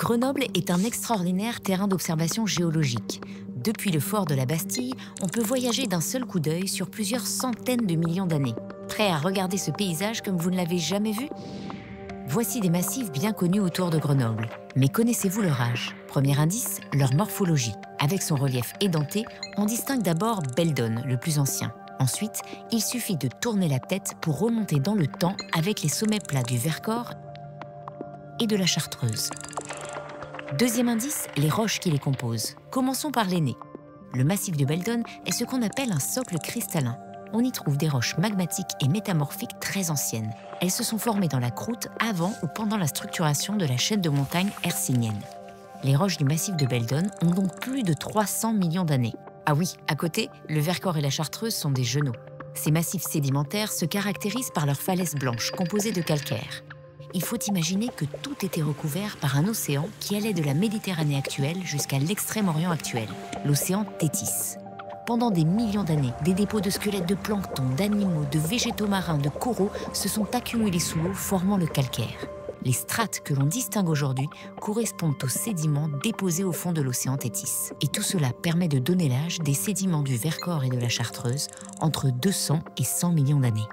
Grenoble est un extraordinaire terrain d'observation géologique. Depuis le fort de la Bastille, on peut voyager d'un seul coup d'œil sur plusieurs centaines de millions d'années. Prêt à regarder ce paysage comme vous ne l'avez jamais vu? Voici des massifs bien connus autour de Grenoble. Mais connaissez-vous leur âge? Premier indice, leur morphologie. Avec son relief édenté, on distingue d'abord Beldon, le plus ancien. Ensuite, il suffit de tourner la tête pour remonter dans le temps avec les sommets plats du Vercors et de la Chartreuse. Deuxième indice, les roches qui les composent. Commençons par l'aîné. Le massif de Beldon est ce qu'on appelle un socle cristallin. On y trouve des roches magmatiques et métamorphiques très anciennes. Elles se sont formées dans la croûte avant ou pendant la structuration de la chaîne de montagnes hercynienne. Les roches du massif de Beldon ont donc plus de 300 millions d'années. Ah oui, à côté, le Vercors et la Chartreuse sont des genoux. Ces massifs sédimentaires se caractérisent par leurs falaises blanches composées de calcaire. Il faut imaginer que tout était recouvert par un océan qui allait de la Méditerranée actuelle jusqu'à l'extrême-orient actuel, l'océan Thétis. Pendant des millions d'années, des dépôts de squelettes de plancton, d'animaux, de végétaux marins, de coraux se sont accumulés sous l'eau, formant le calcaire. Les strates que l'on distingue aujourd'hui correspondent aux sédiments déposés au fond de l'océan Thétis. Et tout cela permet de donner l'âge des sédiments du Vercors et de la Chartreuse entre 200 et 100 millions d'années.